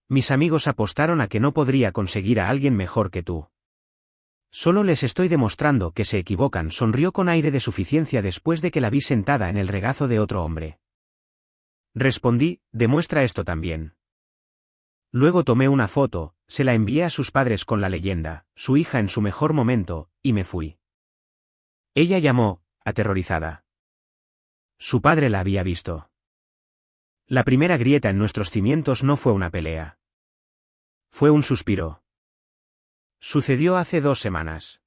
Mis amigos apostaron a que no podría conseguir a alguien mejor que tú. Solo les estoy demostrando que se equivocan, sonrió con aire de suficiencia después de que la vi sentada en el regazo de otro hombre. Respondí, demuestra esto también. Luego tomé una foto, se la envié a sus padres con la leyenda, su hija en su mejor momento, y me fui. Ella llamó, aterrorizada. Su padre la había visto. La primera grieta en nuestros cimientos no fue una pelea. Fue un suspiro. Sucedió hace 2 semanas.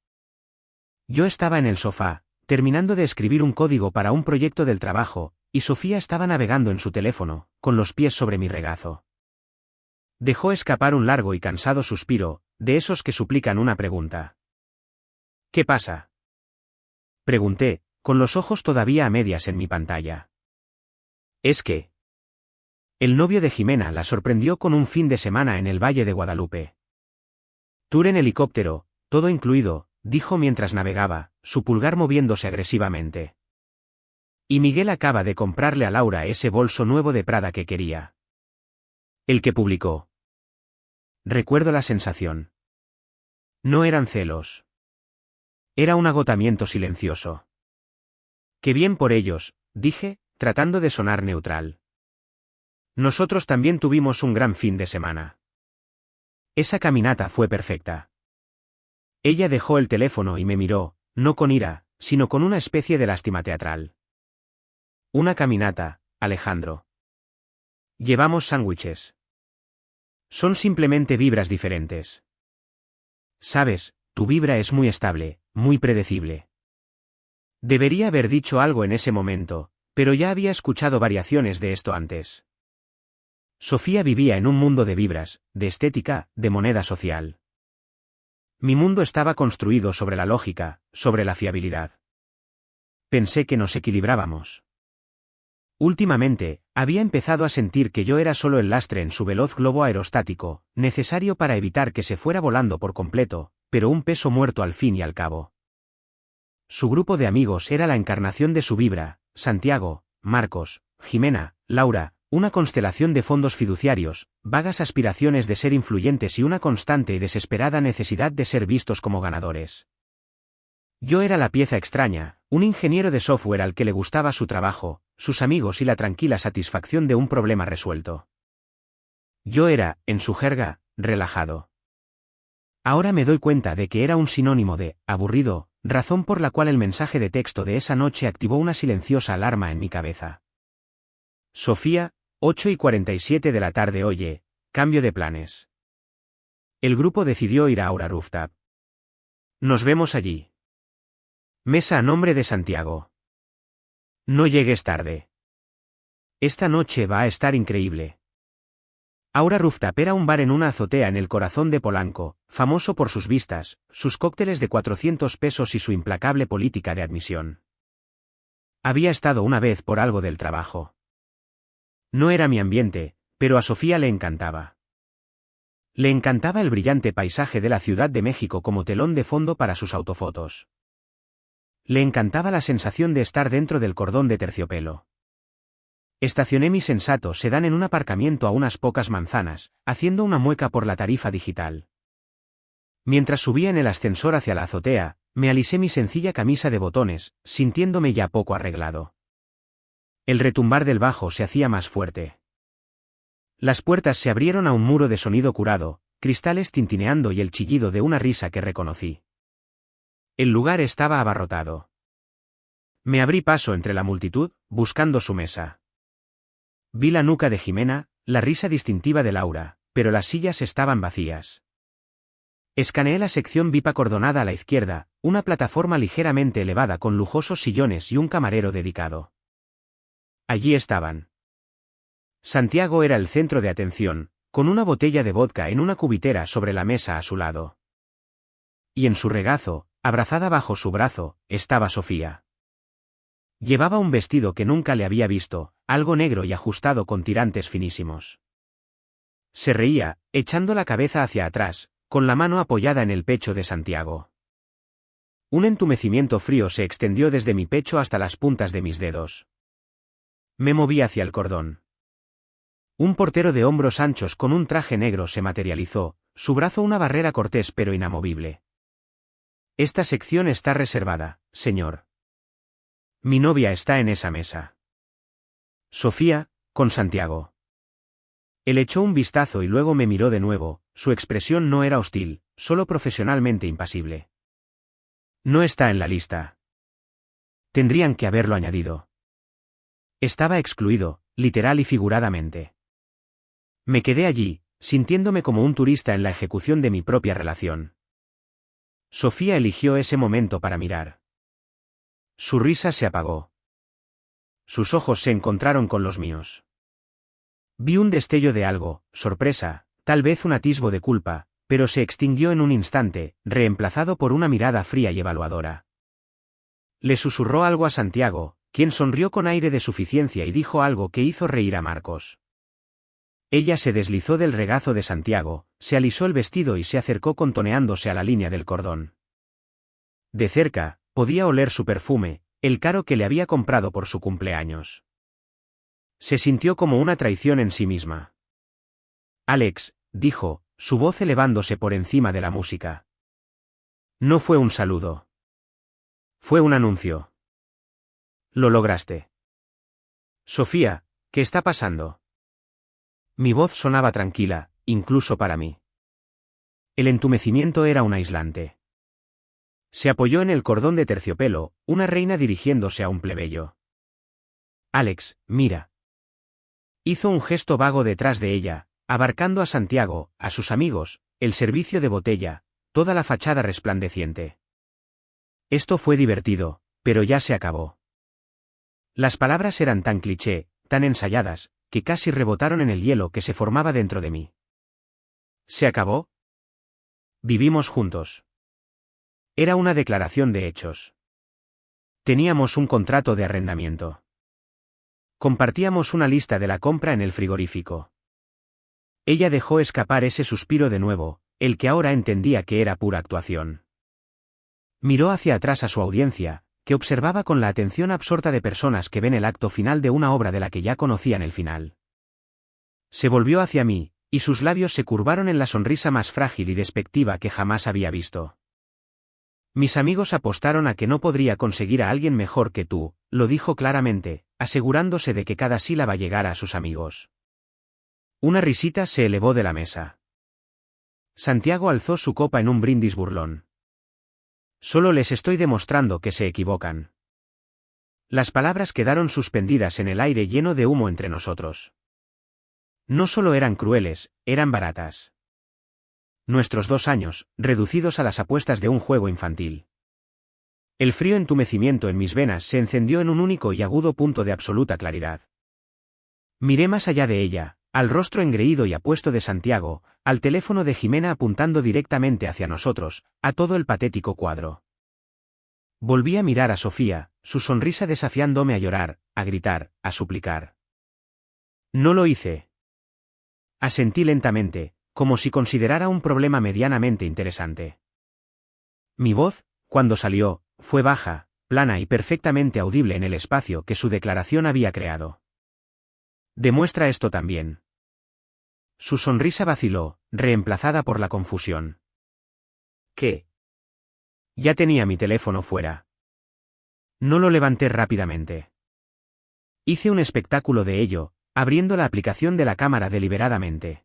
Yo estaba en el sofá, terminando de escribir un código para un proyecto del trabajo, y Sofía estaba navegando en su teléfono, con los pies sobre mi regazo. Dejó escapar un largo y cansado suspiro, de esos que suplican una pregunta. ¿Qué pasa? Pregunté, con los ojos todavía a medias en mi pantalla. Es que... El novio de Jimena la sorprendió con un fin de semana en el Valle de Guadalupe. Tour en helicóptero, todo incluido, dijo mientras navegaba, su pulgar moviéndose agresivamente. Y Miguel acaba de comprarle a Laura ese bolso nuevo de Prada que quería. El que publicó. Recuerdo la sensación. No eran celos. Era un agotamiento silencioso. Qué bien por ellos, dije, tratando de sonar neutral. Nosotros también tuvimos un gran fin de semana. Esa caminata fue perfecta. Ella dejó el teléfono y me miró, no con ira, sino con una especie de lástima teatral. Una caminata, Alejandro. Llevamos sándwiches. Son simplemente vibras diferentes. Sabes, tu vibra es muy estable, muy predecible. Debería haber dicho algo en ese momento, pero ya había escuchado variaciones de esto antes. Sofía vivía en un mundo de vibras, de estética, de moneda social. Mi mundo estaba construido sobre la lógica, sobre la fiabilidad. Pensé que nos equilibrábamos. Últimamente, había empezado a sentir que yo era solo el lastre en su veloz globo aerostático, necesario para evitar que se fuera volando por completo, pero un peso muerto al fin y al cabo. Su grupo de amigos era la encarnación de su vibra, Santiago, Marcos, Jimena, Laura, una constelación de fondos fiduciarios, vagas aspiraciones de ser influyentes y una constante y desesperada necesidad de ser vistos como ganadores. Yo era la pieza extraña, un ingeniero de software al que le gustaba su trabajo, sus amigos y la tranquila satisfacción de un problema resuelto. Yo era, en su jerga, relajado. Ahora me doy cuenta de que era un sinónimo de aburrido, razón por la cual el mensaje de texto de esa noche activó una silenciosa alarma en mi cabeza. Sofía, 8:47 de la tarde. Oye, cambio de planes. El grupo decidió ir a Aura Rooftop. Nos vemos allí. Mesa a nombre de Santiago. No llegues tarde. Esta noche va a estar increíble. Aura Rooftop era un bar en una azotea en el corazón de Polanco, famoso por sus vistas, sus cócteles de 400 pesos y su implacable política de admisión. Había estado una vez por algo del trabajo. No era mi ambiente, pero a Sofía le encantaba. Le encantaba el brillante paisaje de la Ciudad de México como telón de fondo para sus autofotos. Le encantaba la sensación de estar dentro del cordón de terciopelo. Estacioné mi sensato sedán en un aparcamiento a unas pocas manzanas, haciendo una mueca por la tarifa digital. Mientras subía en el ascensor hacia la azotea, me alisé mi sencilla camisa de botones, sintiéndome ya poco arreglado. El retumbar del bajo se hacía más fuerte. Las puertas se abrieron a un muro de sonido curado, cristales tintineando y el chillido de una risa que reconocí. El lugar estaba abarrotado. Me abrí paso entre la multitud, buscando su mesa. Vi la nuca de Jimena, la risa distintiva de Laura, pero las sillas estaban vacías. Escaneé la sección VIP acordonada a la izquierda, una plataforma ligeramente elevada con lujosos sillones y un camarero dedicado. Allí estaban. Santiago era el centro de atención, con una botella de vodka en una cubitera sobre la mesa a su lado. Y en su regazo, abrazada bajo su brazo, estaba Sofía. Llevaba un vestido que nunca le había visto, algo negro y ajustado con tirantes finísimos. Se reía, echando la cabeza hacia atrás, con la mano apoyada en el pecho de Santiago. Un entumecimiento frío se extendió desde mi pecho hasta las puntas de mis dedos. Me moví hacia el cordón. Un portero de hombros anchos con un traje negro se materializó, su brazo una barrera cortés pero inamovible. Esta sección está reservada, señor. Mi novia está en esa mesa. Sofía, con Santiago. Él echó un vistazo y luego me miró de nuevo, su expresión no era hostil, solo profesionalmente impasible. No está en la lista. Tendrían que haberlo añadido. Estaba excluido, literal y figuradamente. Me quedé allí, sintiéndome como un turista en la ejecución de mi propia relación. Sofía eligió ese momento para mirar. Su risa se apagó. Sus ojos se encontraron con los míos. Vi un destello de algo, sorpresa, tal vez un atisbo de culpa, pero se extinguió en un instante, reemplazado por una mirada fría y evaluadora. Le susurró algo a Santiago, quien sonrió con aire de suficiencia y dijo algo que hizo reír a Marcos. Ella se deslizó del regazo de Santiago, se alisó el vestido y se acercó contoneándose a la línea del cordón. De cerca, podía oler su perfume, el caro que le había comprado por su cumpleaños. Se sintió como una traición en sí misma. Alex, dijo, su voz elevándose por encima de la música. No fue un saludo. Fue un anuncio. Lo lograste. Sofía, ¿qué está pasando? Mi voz sonaba tranquila, incluso para mí. El entumecimiento era un aislante. Se apoyó en el cordón de terciopelo, una reina dirigiéndose a un plebeyo. Alex, mira. Hizo un gesto vago detrás de ella, abarcando a Santiago, a sus amigos, el servicio de botella, toda la fachada resplandeciente. Esto fue divertido, pero ya se acabó. Las palabras eran tan cliché, tan ensayadas, que casi rebotaron en el hielo que se formaba dentro de mí. ¿Se acabó? Vivimos juntos. Era una declaración de hechos. Teníamos un contrato de arrendamiento. Compartíamos una lista de la compra en el frigorífico. Ella dejó escapar ese suspiro de nuevo, el que ahora entendía que era pura actuación. Miró hacia atrás a su audiencia, que observaba con la atención absorta de personas que ven el acto final de una obra de la que ya conocían el final. Se volvió hacia mí, y sus labios se curvaron en la sonrisa más frágil y despectiva que jamás había visto. Mis amigos apostaron a que no podría conseguir a alguien mejor que tú, lo dijo claramente, asegurándose de que cada sílaba llegara a sus amigos. Una risita se elevó de la mesa. Santiago alzó su copa en un brindis burlón. Solo les estoy demostrando que se equivocan. Las palabras quedaron suspendidas en el aire lleno de humo entre nosotros. No solo eran crueles, eran baratas. Nuestros 2 años, reducidos a las apuestas de un juego infantil. El frío entumecimiento en mis venas se encendió en un único y agudo punto de absoluta claridad. Miré más allá de ella, al rostro engreído y apuesto de Santiago, al teléfono de Jimena apuntando directamente hacia nosotros, a todo el patético cuadro. Volví a mirar a Sofía, su sonrisa desafiándome a llorar, a gritar, a suplicar. No lo hice. Asentí lentamente, como si considerara un problema medianamente interesante. Mi voz, cuando salió, fue baja, plana y perfectamente audible en el espacio que su declaración había creado. Demuestra esto también. Su sonrisa vaciló, reemplazada por la confusión. ¿Qué? Ya tenía mi teléfono fuera. No lo levanté rápidamente. Hice un espectáculo de ello, abriendo la aplicación de la cámara deliberadamente.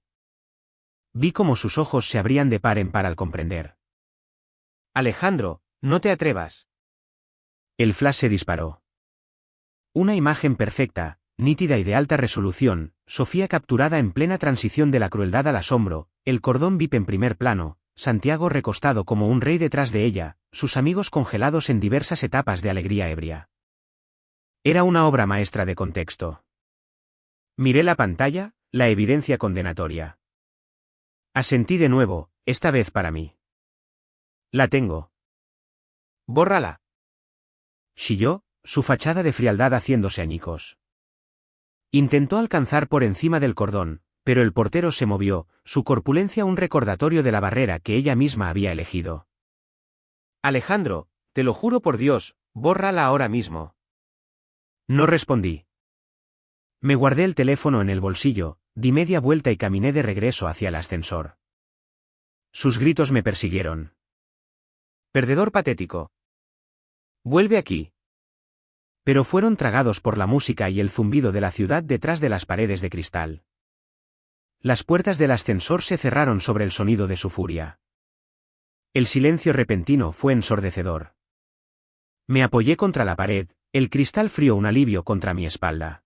Vi cómo sus ojos se abrían de par en par al comprender. Alejandro, no te atrevas. El flash se disparó. Una imagen perfecta, nítida y de alta resolución, Sofía capturada en plena transición de la crueldad al asombro, el cordón VIP en primer plano, Santiago recostado como un rey detrás de ella, sus amigos congelados en diversas etapas de alegría ebria. Era una obra maestra de contexto. Miré la pantalla, la evidencia condenatoria. Asentí de nuevo, esta vez para mí. La tengo. Bórrala. Chilló, su fachada de frialdad haciéndose añicos. Intentó alcanzar por encima del cordón, pero el portero se movió, su corpulencia un recordatorio de la barrera que ella misma había elegido. Alejandro, te lo juro por Dios, bórrala ahora mismo. No respondí. Me guardé el teléfono en el bolsillo, di media vuelta y caminé de regreso hacia el ascensor. Sus gritos me persiguieron. «Perdedor patético. Vuelve aquí». Pero fueron tragados por la música y el zumbido de la ciudad detrás de las paredes de cristal. Las puertas del ascensor se cerraron sobre el sonido de su furia. El silencio repentino fue ensordecedor. Me apoyé contra la pared, el cristal frío un alivio contra mi espalda.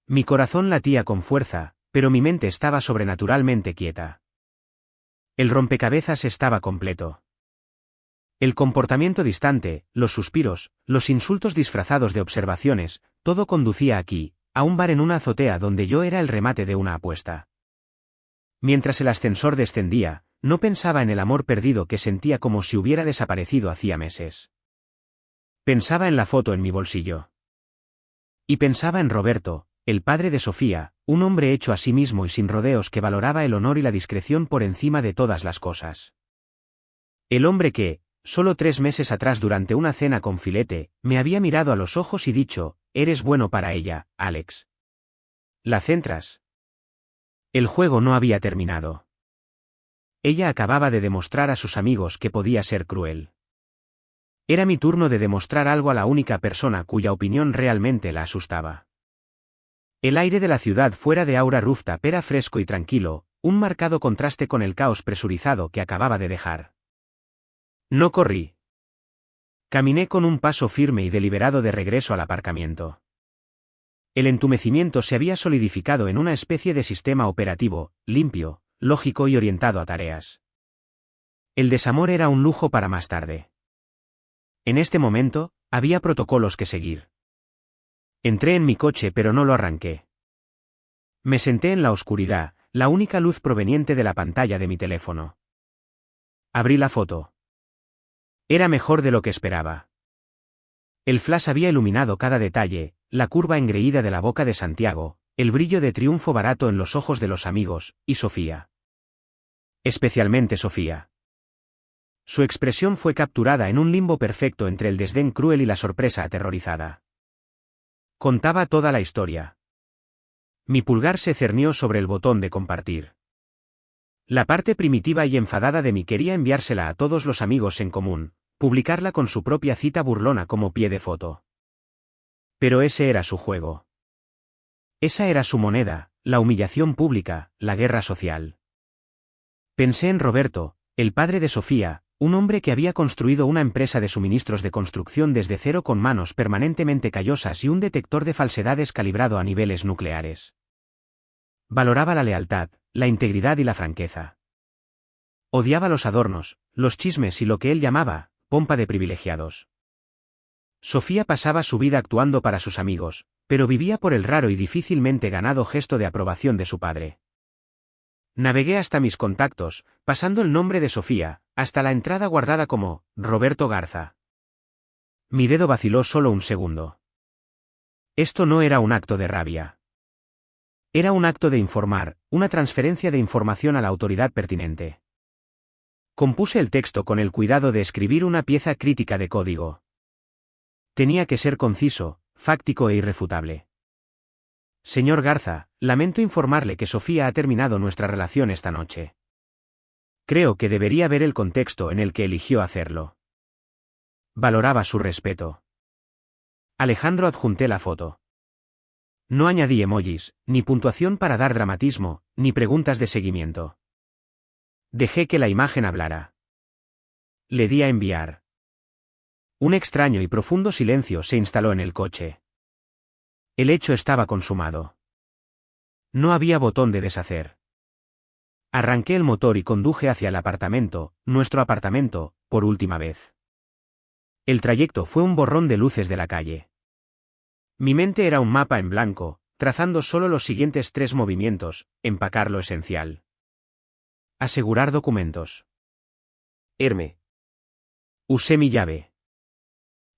Mi corazón latía con fuerza, pero mi mente estaba sobrenaturalmente quieta. El rompecabezas estaba completo. El comportamiento distante, los suspiros, los insultos disfrazados de observaciones, todo conducía aquí, a un bar en una azotea donde yo era el remate de una apuesta. Mientras el ascensor descendía, no pensaba en el amor perdido que sentía como si hubiera desaparecido hacía meses. Pensaba en la foto en mi bolsillo. Y pensaba en Roberto, el padre de Sofía, un hombre hecho a sí mismo y sin rodeos que valoraba el honor y la discreción por encima de todas las cosas. El hombre que, solo 3 meses atrás durante una cena con Filete, me había mirado a los ojos y dicho, «Eres bueno para ella, Alex. ¿La centras?» El juego no había terminado. Ella acababa de demostrar a sus amigos que podía ser cruel. Era mi turno de demostrar algo a la única persona cuya opinión realmente la asustaba. El aire de la ciudad fuera de Aura Rooftop era fresco y tranquilo, un marcado contraste con el caos presurizado que acababa de dejar. No corrí. Caminé con un paso firme y deliberado de regreso al aparcamiento. El entumecimiento se había solidificado en una especie de sistema operativo, limpio, lógico y orientado a tareas. El desamor era un lujo para más tarde. En este momento, había protocolos que seguir. Entré en mi coche pero no lo arranqué. Me senté en la oscuridad, la única luz proveniente de la pantalla de mi teléfono. Abrí la foto. Era mejor de lo que esperaba. El flash había iluminado cada detalle, la curva engreída de la boca de Santiago, el brillo de triunfo barato en los ojos de los amigos, y Sofía. Especialmente Sofía. Su expresión fue capturada en un limbo perfecto entre el desdén cruel y la sorpresa aterrorizada. Contaba toda la historia. Mi pulgar se cernió sobre el botón de compartir. La parte primitiva y enfadada de mí quería enviársela a todos los amigos en común, publicarla con su propia cita burlona como pie de foto. Pero ese era su juego. Esa era su moneda, la humillación pública, la guerra social. Pensé en Roberto, el padre de Sofía, un hombre que había construido una empresa de suministros de construcción desde cero con manos permanentemente callosas y un detector de falsedades calibrado a niveles nucleares. Valoraba la lealtad, la integridad y la franqueza. Odiaba los adornos, los chismes y lo que él llamaba, pompa de privilegiados. Sofía pasaba su vida actuando para sus amigos, pero vivía por el raro y difícilmente ganado gesto de aprobación de su padre. Navegué hasta mis contactos, pasando el nombre de Sofía, hasta la entrada guardada como Roberto Garza. Mi dedo vaciló solo un segundo. Esto no era un acto de rabia. Era un acto de informar, una transferencia de información a la autoridad pertinente. Compuse el texto con el cuidado de escribir una pieza crítica de código. Tenía que ser conciso, fáctico e irrefutable. Señor Garza, lamento informarle que Sofía ha terminado nuestra relación esta noche. Creo que debería ver el contexto en el que eligió hacerlo. Valoraba su respeto. Alejandro adjunté la foto. No añadí emojis, ni puntuación para dar dramatismo, ni preguntas de seguimiento. Dejé que la imagen hablara. Le di a enviar. Un extraño y profundo silencio se instaló en el coche. El hecho estaba consumado. No había botón de deshacer. Arranqué el motor y conduje hacia el apartamento, nuestro apartamento, por última vez. El trayecto fue un borrón de luces de la calle. Mi mente era un mapa en blanco, trazando solo los siguientes 3 movimientos: empacar lo esencial. Asegurar documentos. Irme. Usé mi llave.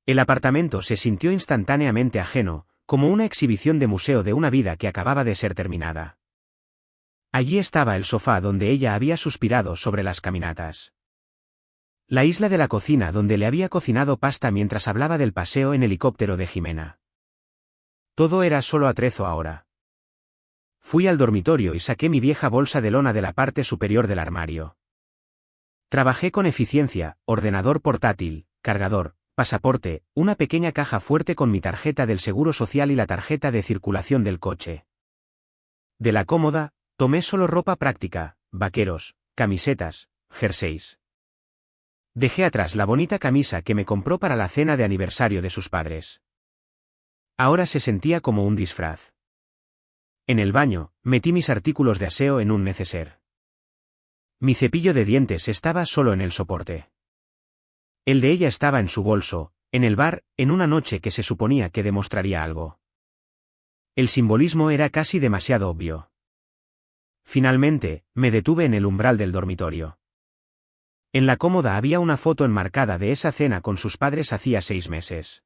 El apartamento se sintió instantáneamente ajeno, como una exhibición de museo de una vida que acababa de ser terminada. Allí estaba el sofá donde ella había suspirado sobre las caminatas. La isla de la cocina donde le había cocinado pasta mientras hablaba del paseo en helicóptero de Jimena. Todo era solo atrezo ahora. Fui al dormitorio y saqué mi vieja bolsa de lona de la parte superior del armario. Trabajé con eficiencia: ordenador portátil, cargador, pasaporte, una pequeña caja fuerte con mi tarjeta del seguro social y la tarjeta de circulación del coche. De la cómoda, tomé solo ropa práctica: vaqueros, camisetas, jerseys. Dejé atrás la bonita camisa que me compró para la cena de aniversario de sus padres. Ahora se sentía como un disfraz. En el baño, metí mis artículos de aseo en un neceser. Mi cepillo de dientes estaba solo en el soporte. El de ella estaba en su bolso, en el bar, en una noche que se suponía que demostraría algo. El simbolismo era casi demasiado obvio. Finalmente, me detuve en el umbral del dormitorio. En la cómoda había una foto enmarcada de esa cena con sus padres hacía 6 meses.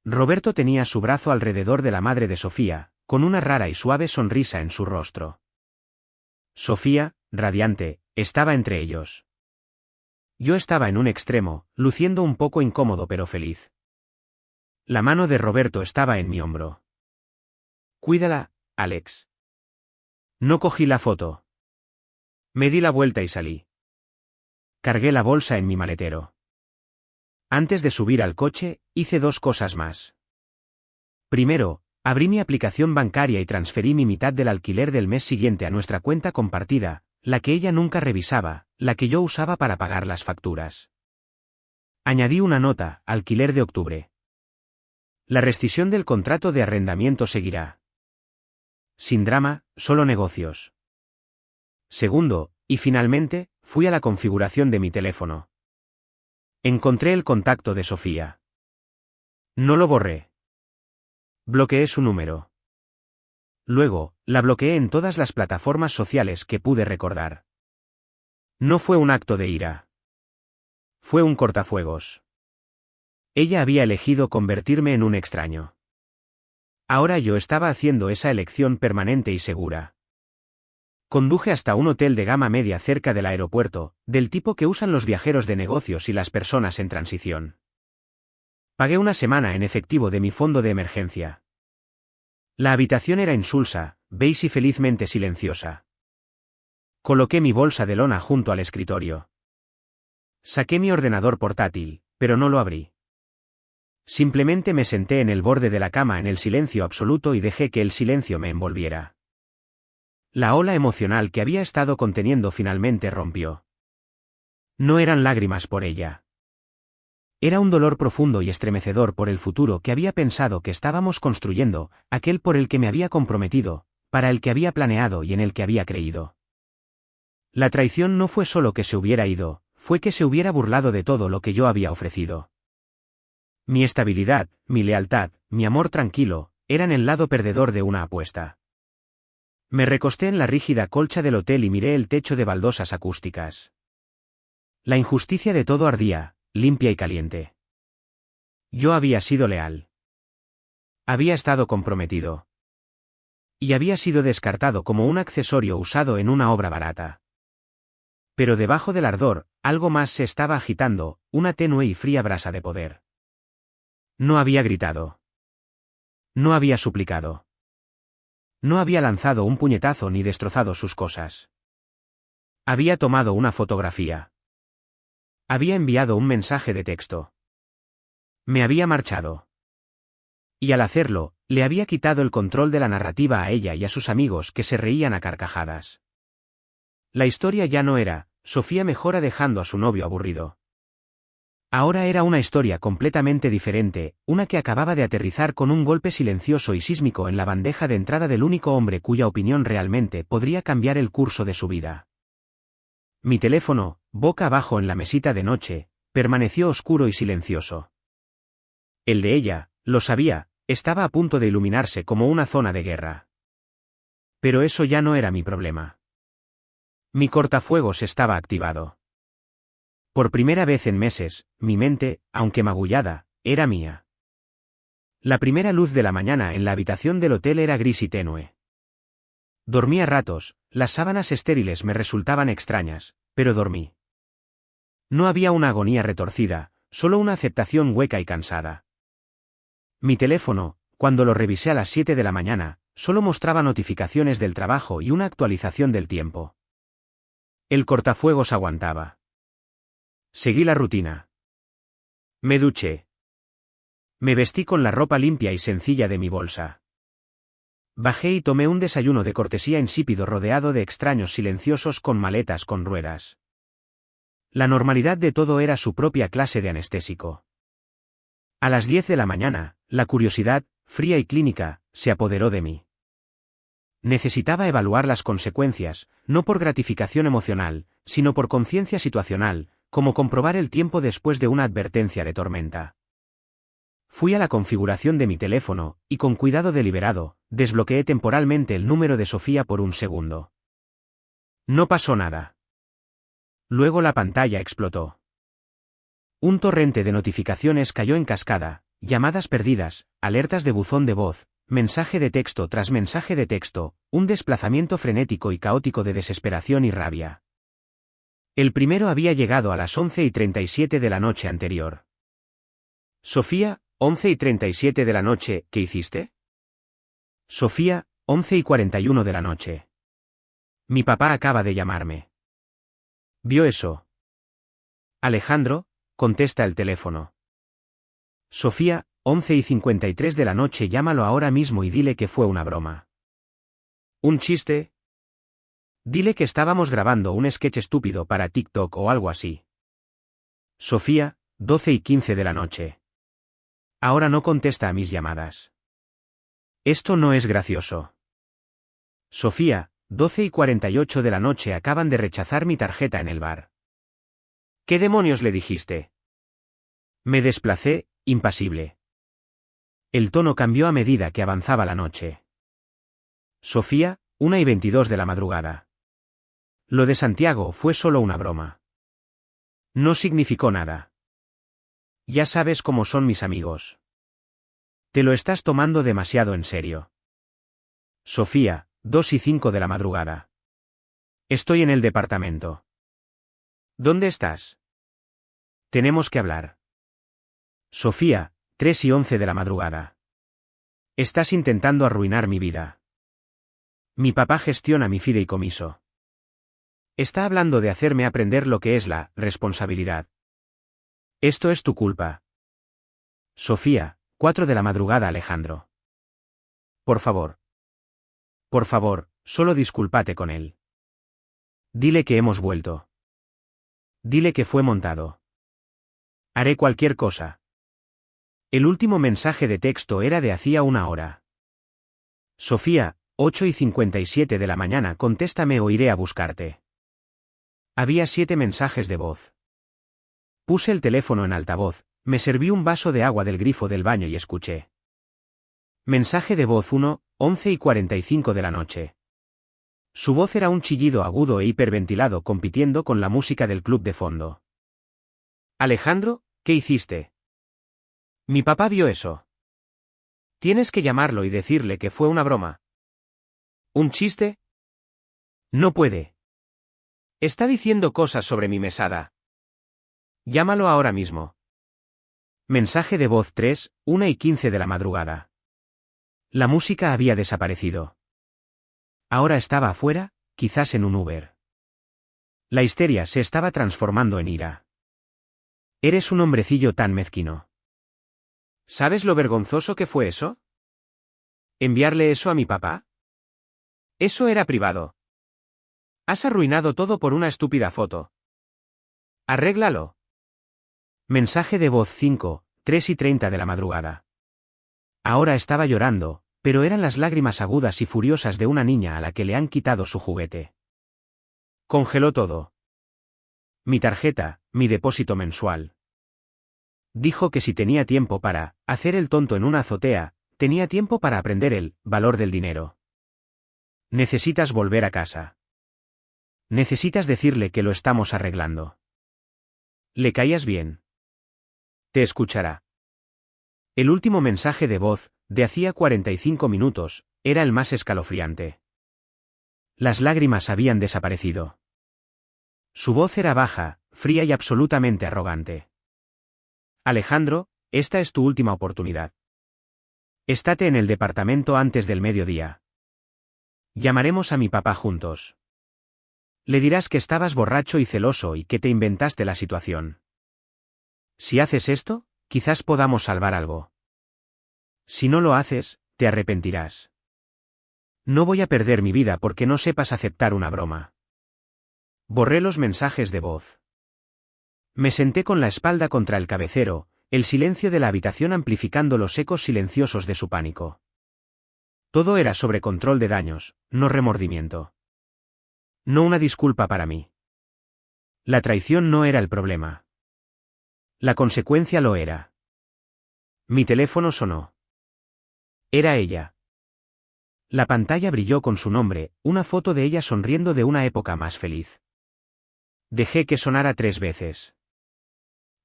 Roberto tenía su brazo alrededor de la madre de Sofía, con una rara y suave sonrisa en su rostro. Sofía, radiante, estaba entre ellos. Yo estaba en un extremo, luciendo un poco incómodo pero feliz. La mano de Roberto estaba en mi hombro. Cuídala, Alex. No cogí la foto. Me di la vuelta y salí. Cargué la bolsa en mi maletero. Antes de subir al coche, hice 2 cosas más. Primero, abrí mi aplicación bancaria y transferí mi mitad del alquiler del mes siguiente a nuestra cuenta compartida, la que ella nunca revisaba, la que yo usaba para pagar las facturas. Añadí una nota: alquiler de octubre. La rescisión del contrato de arrendamiento seguirá. Sin drama, solo negocios. Segundo, y finalmente, fui a la configuración de mi teléfono. Encontré el contacto de Sofía. No lo borré. Bloqueé su número. Luego, la bloqueé en todas las plataformas sociales que pude recordar. No fue un acto de ira. Fue un cortafuegos. Ella había elegido convertirme en un extraño. Ahora yo estaba haciendo esa elección permanente y segura. Conduje hasta un hotel de gama media cerca del aeropuerto, del tipo que usan los viajeros de negocios y las personas en transición. Pagué una semana en efectivo de mi fondo de emergencia. La habitación era insulsa, beige y felizmente silenciosa. Coloqué mi bolsa de lona junto al escritorio. Saqué mi ordenador portátil, pero no lo abrí. Simplemente me senté en el borde de la cama en el silencio absoluto y dejé que el silencio me envolviera. La ola emocional que había estado conteniendo finalmente rompió. No eran lágrimas por ella. Era un dolor profundo y estremecedor por el futuro que había pensado que estábamos construyendo, aquel por el que me había comprometido, para el que había planeado y en el que había creído. La traición no fue solo que se hubiera ido, fue que se hubiera burlado de todo lo que yo había ofrecido. Mi estabilidad, mi lealtad, mi amor tranquilo, eran el lado perdedor de una apuesta. Me recosté en la rígida colcha del hotel y miré el techo de baldosas acústicas. La injusticia de todo ardía, limpia y caliente. Yo había sido leal. Había estado comprometido. Y había sido descartado como un accesorio usado en una obra barata. Pero debajo del ardor, algo más se estaba agitando, una tenue y fría brasa de poder. No había gritado. No había suplicado. No había lanzado un puñetazo ni destrozado sus cosas. Había tomado una fotografía. Había enviado un mensaje de texto. Me había marchado. Y al hacerlo, le había quitado el control de la narrativa a ella y a sus amigos que se reían a carcajadas. La historia ya no era: Sofía mejora dejando a su novio aburrido. Ahora era una historia completamente diferente, una que acababa de aterrizar con un golpe silencioso y sísmico en la bandeja de entrada del único hombre cuya opinión realmente podría cambiar el curso de su vida. Mi teléfono, boca abajo en la mesita de noche, permaneció oscuro y silencioso. El de ella, lo sabía, estaba a punto de iluminarse como una zona de guerra. Pero eso ya no era mi problema. Mi cortafuegos estaba activado. Por primera vez en meses, mi mente, aunque magullada, era mía. La primera luz de la mañana en la habitación del hotel era gris y tenue. Dormí a ratos, las sábanas estériles me resultaban extrañas, pero dormí. No había una agonía retorcida, solo una aceptación hueca y cansada. Mi teléfono, cuando lo revisé a las 7 de la mañana, solo mostraba notificaciones del trabajo y una actualización del tiempo. El cortafuegos aguantaba. Seguí la rutina. Me duché. Me vestí con la ropa limpia y sencilla de mi bolsa. Bajé y tomé un desayuno de cortesía insípido rodeado de extraños silenciosos con maletas con ruedas. La normalidad de todo era su propia clase de anestésico. A las 10 de la mañana, la curiosidad, fría y clínica, se apoderó de mí. Necesitaba evaluar las consecuencias, no por gratificación emocional, sino por conciencia situacional, como comprobar el tiempo después de una advertencia de tormenta. Fui a la configuración de mi teléfono, y con cuidado deliberado, desbloqueé temporalmente el número de Sofía por un segundo. No pasó nada. Luego la pantalla explotó. Un torrente de notificaciones cayó en cascada, llamadas perdidas, alertas de buzón de voz, mensaje de texto tras mensaje de texto, un desplazamiento frenético y caótico de desesperación y rabia. El primero había llegado a las 11:37 de la noche anterior. Sofía, 11:37 de la noche, ¿qué hiciste? Sofía, 11:41 de la noche. Mi papá acaba de llamarme. ¿Vio eso? Alejandro, contesta el teléfono. Sofía, 11:53 de la noche, llámalo ahora mismo y dile que fue una broma. ¿Un chiste? Dile que estábamos grabando un sketch estúpido para TikTok o algo así. Sofía, 12:15 de la noche. Ahora no contesta a mis llamadas. Esto no es gracioso. Sofía, 12:48 de la noche, acaban de rechazar mi tarjeta en el bar. ¿Qué demonios le dijiste? Me desplacé, impasible. El tono cambió a medida que avanzaba la noche. Sofía, 1:22 de la madrugada. Lo de Santiago fue solo una broma. No significó nada. Ya sabes cómo son mis amigos. Te lo estás tomando demasiado en serio. Sofía, 2:05 de la madrugada. Estoy en el departamento. ¿Dónde estás? Tenemos que hablar. Sofía, 3:11 de la madrugada. Estás intentando arruinar mi vida. Mi papá gestiona mi fideicomiso. Está hablando de hacerme aprender lo que es la responsabilidad. Esto es tu culpa. Sofía, 4 de la madrugada. Alejandro. Por favor. Por favor, solo discúlpate con él. Dile que hemos vuelto. Dile que fue montado. Haré cualquier cosa. El último mensaje de texto era de hacía una hora. Sofía, 8:57 de la mañana, contéstame o iré a buscarte. Había 7 mensajes de voz. Puse el teléfono en altavoz, me serví un vaso de agua del grifo del baño y escuché. Mensaje de voz 1, 11:45 de la noche. Su voz era un chillido agudo e hiperventilado compitiendo con la música del club de fondo. Alejandro, ¿qué hiciste? Mi papá vio eso. Tienes que llamarlo y decirle que fue una broma. ¿Un chiste? No puede. Está diciendo cosas sobre mi mesada. Llámalo ahora mismo. Mensaje de voz 3, 1:15 de la madrugada. La música había desaparecido. Ahora estaba afuera, quizás en un Uber. La histeria se estaba transformando en ira. Eres un hombrecillo tan mezquino. ¿Sabes lo vergonzoso que fue eso? ¿Enviarle eso a mi papá? Eso era privado. Has arruinado todo por una estúpida foto. Arréglalo. Mensaje de voz 5, 3:30 de la madrugada. Ahora estaba llorando, pero eran las lágrimas agudas y furiosas de una niña a la que le han quitado su juguete. Congeló todo. Mi tarjeta, mi depósito mensual. Dijo que si tenía tiempo para hacer el tonto en una azotea, tenía tiempo para aprender el valor del dinero. Necesitas volver a casa. Necesitas decirle que lo estamos arreglando. Le caías bien. Te escuchará. El último mensaje de voz, de hacía 45 minutos, era el más escalofriante. Las lágrimas habían desaparecido. Su voz era baja, fría y absolutamente arrogante. Alejandro, esta es tu última oportunidad. Estate en el departamento antes del mediodía. Llamaremos a mi papá juntos. Le dirás que estabas borracho y celoso y que te inventaste la situación. Si haces esto, quizás podamos salvar algo. Si no lo haces, te arrepentirás. No voy a perder mi vida porque no sepas aceptar una broma. Borré los mensajes de voz. Me senté con la espalda contra el cabecero, el silencio de la habitación amplificando los ecos silenciosos de su pánico. Todo era sobre control de daños, no remordimiento. No una disculpa para mí. La traición no era el problema. La consecuencia lo era. Mi teléfono sonó. Era ella. La pantalla brilló con su nombre, una foto de ella sonriendo de una época más feliz. Dejé que sonara 3 veces.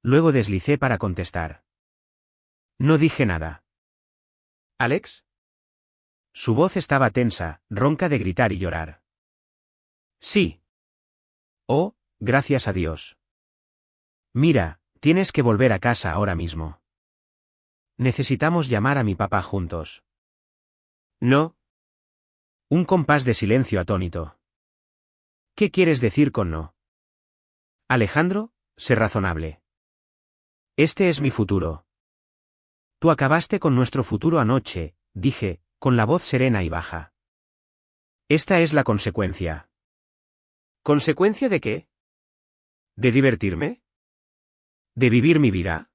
Luego deslicé para contestar. No dije nada. ¿Alex? Su voz estaba tensa, ronca de gritar y llorar. Sí. Oh, gracias a Dios. Mira, tienes que volver a casa ahora mismo. Necesitamos llamar a mi papá juntos. No. Un compás de silencio atónito. ¿Qué quieres decir con no? Alejandro, sé razonable. Este es mi futuro. Tú acabaste con nuestro futuro anoche, dije, con la voz serena y baja. Esta es la consecuencia. ¿Consecuencia de qué? ¿De divertirme? ¿De vivir mi vida?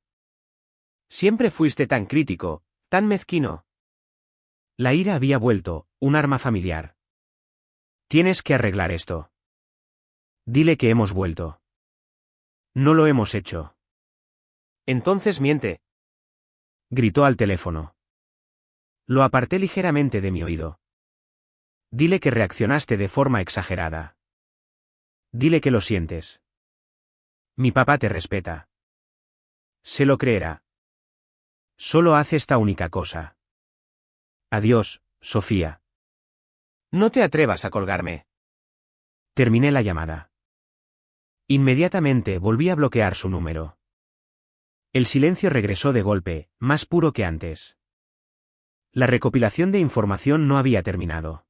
Siempre fuiste tan crítico, tan mezquino. La ira había vuelto, un arma familiar. Tienes que arreglar esto. Dile que hemos vuelto. No lo hemos hecho. Entonces miente. Gritó al teléfono. Lo aparté ligeramente de mi oído. Dile que reaccionaste de forma exagerada. Dile que lo sientes. Mi papá te respeta. Se lo creerá. Solo hace esta única cosa. Adiós, Sofía. No te atrevas a colgarme. Terminé la llamada. Inmediatamente volví a bloquear su número. El silencio regresó de golpe, más puro que antes. La recopilación de información no había terminado.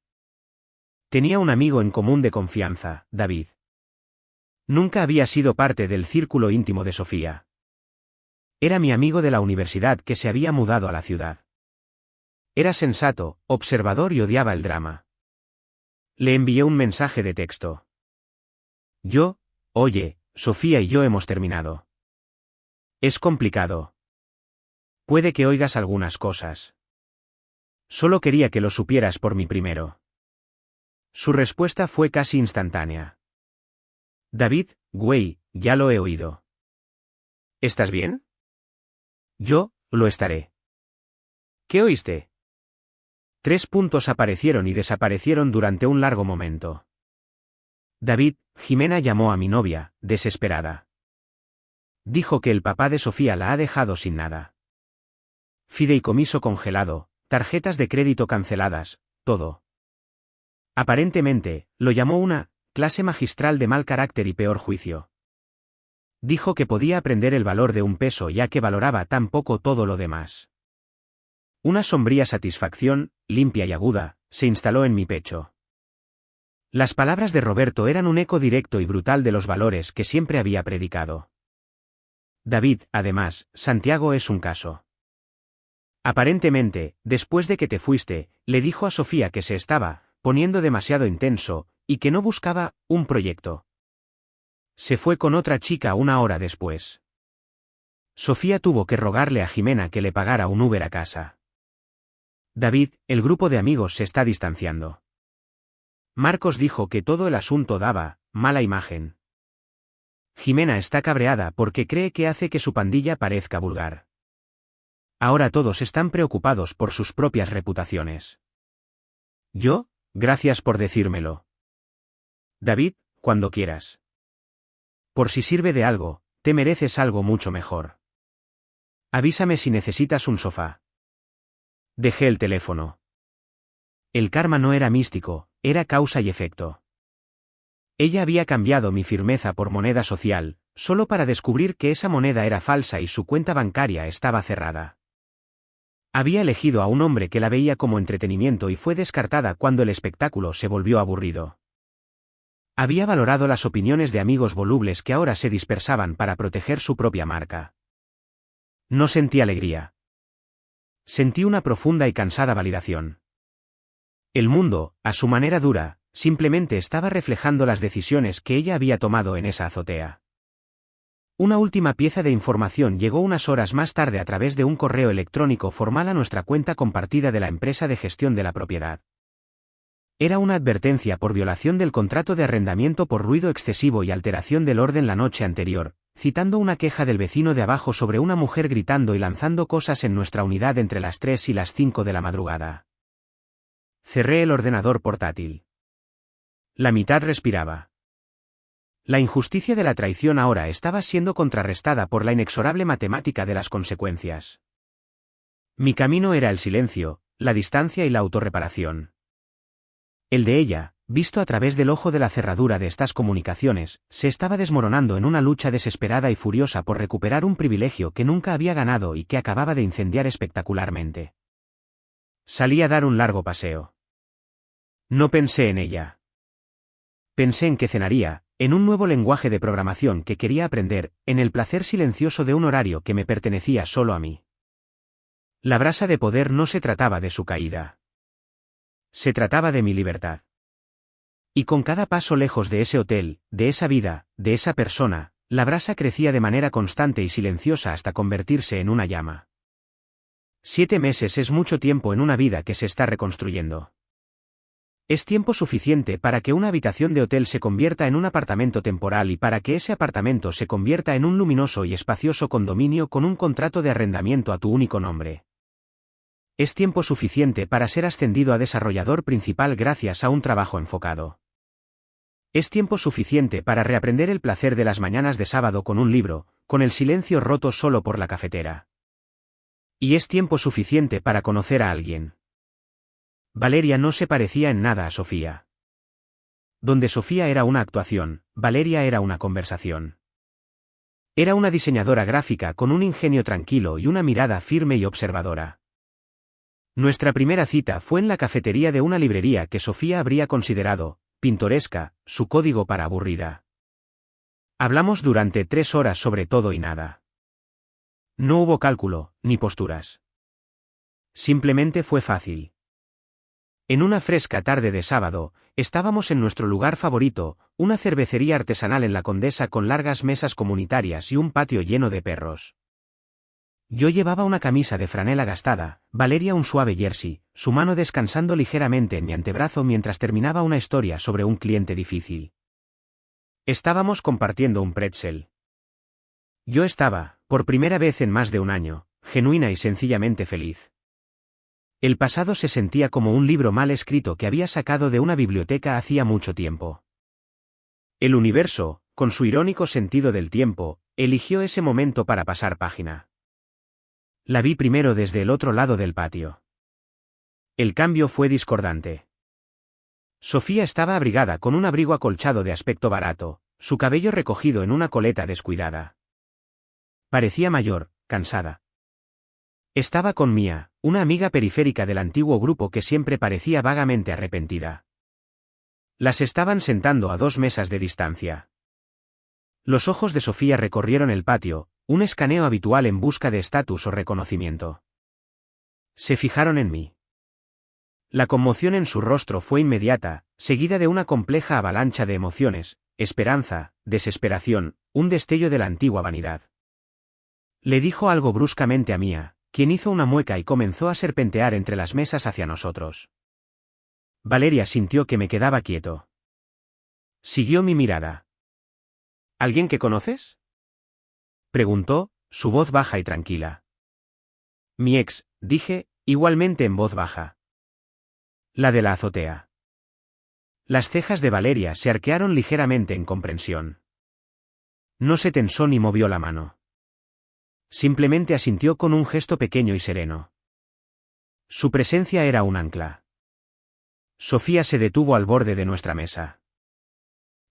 Tenía un amigo en común de confianza, David. Nunca había sido parte del círculo íntimo de Sofía. Era mi amigo de la universidad que se había mudado a la ciudad. Era sensato, observador y odiaba el drama. Le envié un mensaje de texto. Oye, Sofía y yo hemos terminado. Es complicado. Puede que oigas algunas cosas. Solo quería que lo supieras por mí primero. Su respuesta fue casi instantánea. David, güey, ya lo he oído. ¿Estás bien? Yo, lo estaré. ¿Qué oíste? 3 puntos aparecieron y desaparecieron durante un largo momento. David, Jimena llamó a mi novia, desesperada. Dijo que el papá de Sofía la ha dejado sin nada. Fideicomiso congelado, tarjetas de crédito canceladas, todo. Aparentemente, lo llamó una clase magistral de mal carácter y peor juicio. Dijo que podía aprender el valor de un peso ya que valoraba tan poco todo lo demás. Una sombría satisfacción, limpia y aguda, se instaló en mi pecho. Las palabras de Roberto eran un eco directo y brutal de los valores que siempre había predicado. David, además, Santiago es un caso. Aparentemente, después de que te fuiste, le dijo a Sofía que se estaba poniendo demasiado intenso, y que no buscaba un proyecto. Se fue con otra chica 1 hora después. Sofía tuvo que rogarle a Jimena que le pagara un Uber a casa. David, el grupo de amigos se está distanciando. Marcos dijo que todo el asunto daba mala imagen. Jimena está cabreada porque cree que hace que su pandilla parezca vulgar. Ahora todos están preocupados por sus propias reputaciones. Gracias por decírmelo. David, cuando quieras. Por si sirve de algo, te mereces algo mucho mejor. Avísame si necesitas un sofá. Dejé el teléfono. El karma no era místico, era causa y efecto. Ella había cambiado mi firmeza por moneda social, solo para descubrir que esa moneda era falsa y su cuenta bancaria estaba cerrada. Había elegido a un hombre que la veía como entretenimiento y fue descartada cuando el espectáculo se volvió aburrido. Había valorado las opiniones de amigos volubles que ahora se dispersaban para proteger su propia marca. No sentí alegría. Sentí una profunda y cansada validación. El mundo, a su manera dura, simplemente estaba reflejando las decisiones que ella había tomado en esa azotea. Una última pieza de información llegó unas horas más tarde a través de un correo electrónico formal a nuestra cuenta compartida de la empresa de gestión de la propiedad. Era una advertencia por violación del contrato de arrendamiento por ruido excesivo y alteración del orden la noche anterior, citando una queja del vecino de abajo sobre una mujer gritando y lanzando cosas en nuestra unidad entre las 3 y las 5 de la madrugada. Cerré el ordenador portátil. La mitad respiraba. La injusticia de la traición ahora estaba siendo contrarrestada por la inexorable matemática de las consecuencias. Mi camino era el silencio, la distancia y la autorreparación. El de ella, visto a través del ojo de la cerradura de estas comunicaciones, se estaba desmoronando en una lucha desesperada y furiosa por recuperar un privilegio que nunca había ganado y que acababa de incendiar espectacularmente. Salí a dar un largo paseo. No pensé en ella. Pensé en que cenaría, en un nuevo lenguaje de programación que quería aprender, en el placer silencioso de un horario que me pertenecía solo a mí. La brasa de poder no se trataba de su caída. Se trataba de mi libertad. Y con cada paso lejos de ese hotel, de esa vida, de esa persona, la brasa crecía de manera constante y silenciosa hasta convertirse en una llama. 7 meses es mucho tiempo en una vida que se está reconstruyendo. Es tiempo suficiente para que una habitación de hotel se convierta en un apartamento temporal y para que ese apartamento se convierta en un luminoso y espacioso condominio con un contrato de arrendamiento a tu único nombre. Es tiempo suficiente para ser ascendido a desarrollador principal gracias a un trabajo enfocado. Es tiempo suficiente para reaprender el placer de las mañanas de sábado con un libro, con el silencio roto solo por la cafetera. Y es tiempo suficiente para conocer a alguien. Valeria no se parecía en nada a Sofía. Donde Sofía era una actuación, Valeria era una conversación. Era una diseñadora gráfica con un ingenio tranquilo y una mirada firme y observadora. Nuestra primera cita fue en la cafetería de una librería que Sofía habría considerado pintoresca, su código para aburrida. Hablamos durante 3 horas sobre todo y nada. No hubo cálculo, ni posturas. Simplemente fue fácil. En una fresca tarde de sábado, estábamos en nuestro lugar favorito, una cervecería artesanal en la Condesa con largas mesas comunitarias y un patio lleno de perros. Yo llevaba una camisa de franela gastada, Valeria un suave jersey, su mano descansando ligeramente en mi antebrazo mientras terminaba una historia sobre un cliente difícil. Estábamos compartiendo un pretzel. Yo estaba, por primera vez en más de un año, genuina y sencillamente feliz. El pasado se sentía como un libro mal escrito que había sacado de una biblioteca hacía mucho tiempo. El universo, con su irónico sentido del tiempo, eligió ese momento para pasar página. La vi primero desde el otro lado del patio. El cambio fue discordante. Sofía estaba abrigada con un abrigo acolchado de aspecto barato, su cabello recogido en una coleta descuidada. Parecía mayor, cansada. Estaba con Mía, una amiga periférica del antiguo grupo que siempre parecía vagamente arrepentida. Las estaban sentando a 2 mesas de distancia. Los ojos de Sofía recorrieron el patio, un escaneo habitual en busca de estatus o reconocimiento. Se fijaron en mí. La conmoción en su rostro fue inmediata, seguida de una compleja avalancha de emociones, esperanza, desesperación, un destello de la antigua vanidad. Le dijo algo bruscamente a Mía, quien hizo una mueca y comenzó a serpentear entre las mesas hacia nosotros. Valeria sintió que me quedaba quieto. Siguió mi mirada. ¿Alguien que conoces?, preguntó, su voz baja y tranquila. Mi ex, dije, igualmente en voz baja. La de la azotea. Las cejas de Valeria se arquearon ligeramente en comprensión. No se tensó ni movió la mano. Simplemente asintió con un gesto pequeño y sereno. Su presencia era un ancla. Sofía se detuvo al borde de nuestra mesa.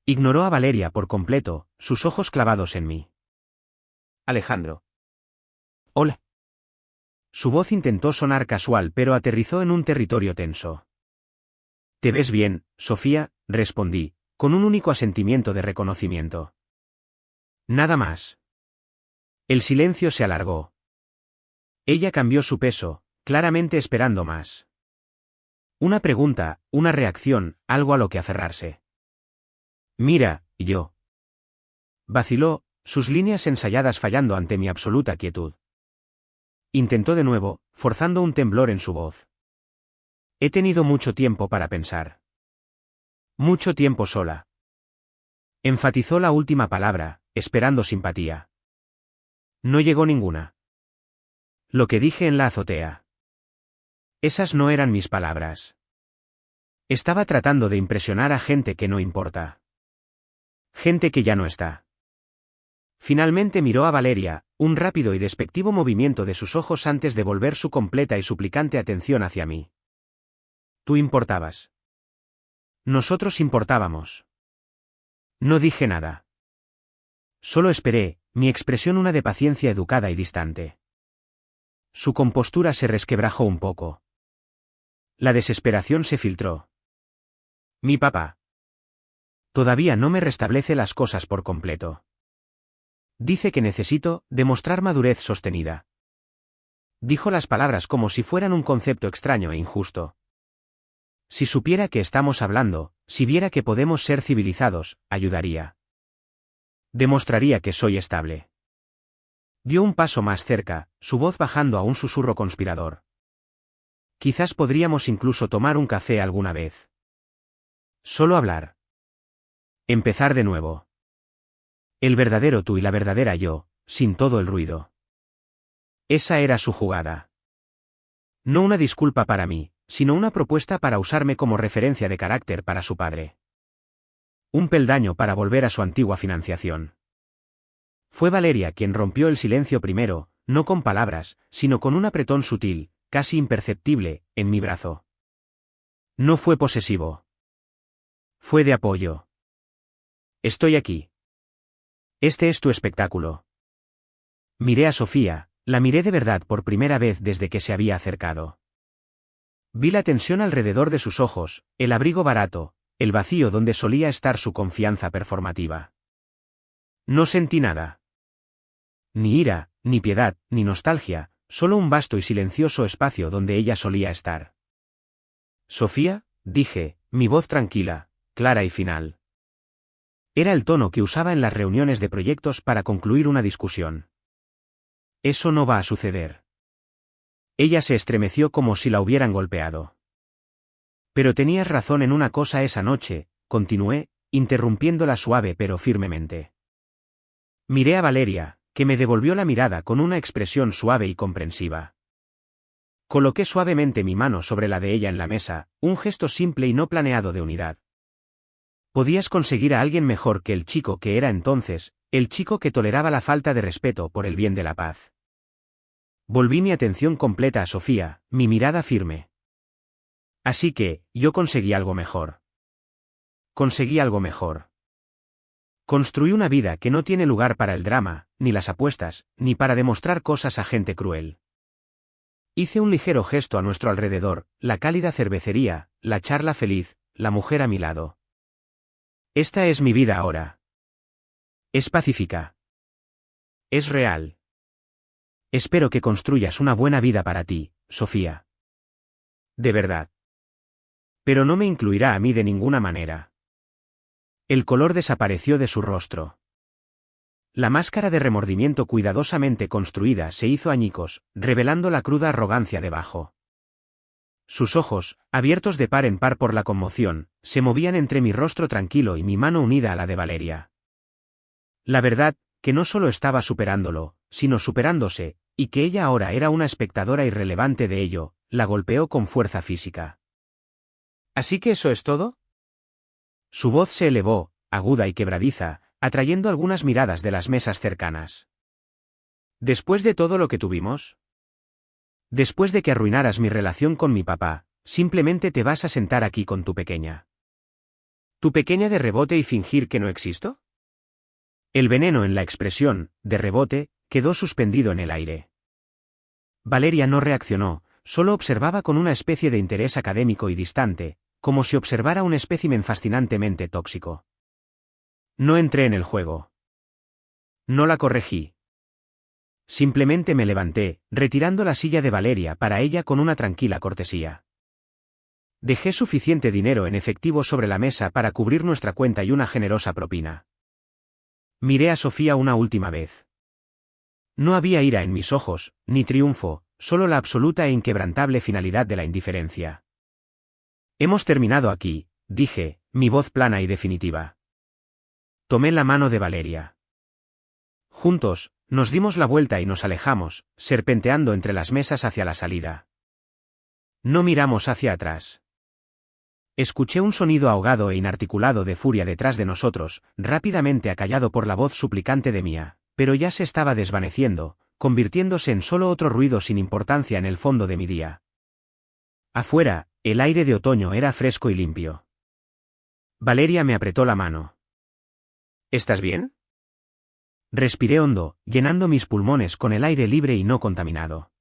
Ignoró a Valeria por completo, sus ojos clavados en mí. Alejandro. Hola. Su voz intentó sonar casual pero aterrizó en un territorio tenso. «¿Te ves bien, Sofía?», respondí, con un único asentimiento de reconocimiento. Nada más. El silencio se alargó. Ella cambió su peso, claramente esperando más. Una pregunta, una reacción, algo a lo que aferrarse. «Mira, yo». Vaciló, sus líneas ensayadas fallando ante mi absoluta quietud. Intentó de nuevo, forzando un temblor en su voz. «He tenido mucho tiempo para pensar. Mucho tiempo sola». Enfatizó la última palabra, esperando simpatía. No llegó ninguna. Lo que dije en la azotea. Esas no eran mis palabras. Estaba tratando de impresionar a gente que no importa. Gente que ya no está. Finalmente miró a Valeria, un rápido y despectivo movimiento de sus ojos antes de volver su completa y suplicante atención hacia mí. «Tú importabas. Nosotros importábamos». No dije nada. Solo esperé, mi expresión una de paciencia educada y distante. Su compostura se resquebrajó un poco. La desesperación se filtró. «Mi papá. Todavía no me restablece las cosas por completo. Dice que necesito demostrar madurez sostenida». Dijo las palabras como si fueran un concepto extraño e injusto. Si supiera que estamos hablando, si viera que podemos ser civilizados, ayudaría. Demostraría que soy estable. Dio un paso más cerca, su voz bajando a un susurro conspirador. «Quizás podríamos incluso tomar un café alguna vez. Solo hablar. Empezar de nuevo. El verdadero tú y la verdadera yo, sin todo el ruido». Esa era su jugada. No una disculpa para mí, sino una propuesta para usarme como referencia de carácter para su padre. Un peldaño para volver a su antigua financiación. Fue Valeria quien rompió el silencio primero, no con palabras, sino con un apretón sutil, casi imperceptible, en mi brazo. No fue posesivo. Fue de apoyo. «Estoy aquí. Este es tu espectáculo». Miré a Sofía, la miré de verdad por primera vez desde que se había acercado. Vi la tensión alrededor de sus ojos, el abrigo barato, el vacío donde solía estar su confianza performativa. No sentí nada. Ni ira, ni piedad, ni nostalgia, solo un vasto y silencioso espacio donde ella solía estar. «Sofía», dije, mi voz tranquila, clara y final. Era el tono que usaba en las reuniones de proyectos para concluir una discusión. «Eso no va a suceder». Ella se estremeció como si la hubieran golpeado. «Pero tenías razón en una cosa esa noche», continué, interrumpiéndola suave pero firmemente. Miré a Valeria, que me devolvió la mirada con una expresión suave y comprensiva. Coloqué suavemente mi mano sobre la de ella en la mesa, un gesto simple y no planeado de unidad. «Podías conseguir a alguien mejor que el chico que era entonces, el chico que toleraba la falta de respeto por el bien de la paz». Volví mi atención completa a Sofía, mi mirada firme. «Así que, yo conseguí algo mejor. Conseguí algo mejor. Construí una vida que no tiene lugar para el drama, ni las apuestas, ni para demostrar cosas a gente cruel». Hice un ligero gesto a nuestro alrededor, la cálida cervecería, la charla feliz, la mujer a mi lado. «Esta es mi vida ahora. Es pacífica. Es real. Espero que construyas una buena vida para ti, Sofía. De verdad. Pero no me incluirá a mí de ninguna manera». El color desapareció de su rostro. La máscara de remordimiento cuidadosamente construida se hizo añicos, revelando la cruda arrogancia debajo. Sus ojos, abiertos de par en par por la conmoción, se movían entre mi rostro tranquilo y mi mano unida a la de Valeria. La verdad, que no solo estaba superándolo, sino superándose, y que ella ahora era una espectadora irrelevante de ello, la golpeó con fuerza física. «¿Así que eso es todo?». Su voz se elevó, aguda y quebradiza, atrayendo algunas miradas de las mesas cercanas. «¿Después de todo lo que tuvimos? Después de que arruinaras mi relación con mi papá, simplemente te vas a sentar aquí con tu pequeña. ¿Tu pequeña de rebote y fingir que no existo?». El veneno en la expresión, de rebote, quedó suspendido en el aire. Valeria no reaccionó, solo observaba con una especie de interés académico y distante, como si observara un espécimen fascinantemente tóxico. No entré en el juego. No la corregí. Simplemente me levanté, retirando la silla de Valeria para ella con una tranquila cortesía. Dejé suficiente dinero en efectivo sobre la mesa para cubrir nuestra cuenta y una generosa propina. Miré a Sofía una última vez. No había ira en mis ojos, ni triunfo, solo la absoluta e inquebrantable finalidad de la indiferencia. Hemos terminado aquí, dije, mi voz plana y definitiva. Tomé la mano de Valeria. Juntos, nos dimos la vuelta y nos alejamos, serpenteando entre las mesas hacia la salida. No miramos hacia atrás. Escuché un sonido ahogado e inarticulado de furia detrás de nosotros, rápidamente acallado por la voz suplicante de Mía, pero ya se estaba desvaneciendo, convirtiéndose en solo otro ruido sin importancia en el fondo de mi día. Afuera, el aire de otoño era fresco y limpio. Valeria me apretó la mano. ¿Estás bien? Respiré hondo, llenando mis pulmones con el aire libre y no contaminado.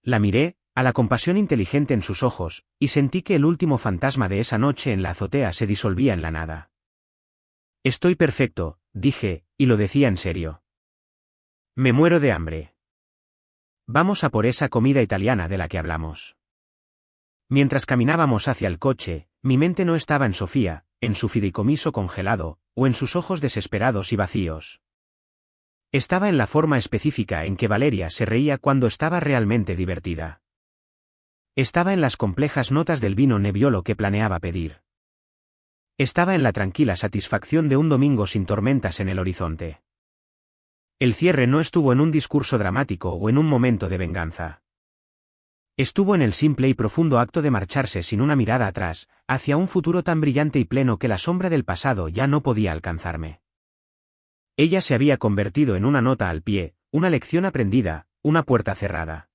La miré, a la compasión inteligente en sus ojos, y sentí que el último fantasma de esa noche en la azotea se disolvía en la nada. Estoy perfecto, dije, y lo decía en serio. Me muero de hambre. Vamos a por esa comida italiana de la que hablamos. Mientras caminábamos hacia el coche, mi mente no estaba en Sofía, en su fideicomiso congelado, o en sus ojos desesperados y vacíos. Estaba en la forma específica en que Valeria se reía cuando estaba realmente divertida. Estaba en las complejas notas del vino Nebbiolo que planeaba pedir. Estaba en la tranquila satisfacción de un domingo sin tormentas en el horizonte. El cierre no estuvo en un discurso dramático o en un momento de venganza. Estuvo en el simple y profundo acto de marcharse sin una mirada atrás, hacia un futuro tan brillante y pleno que la sombra del pasado ya no podía alcanzarme. Ella se había convertido en una nota al pie, una lección aprendida, una puerta cerrada.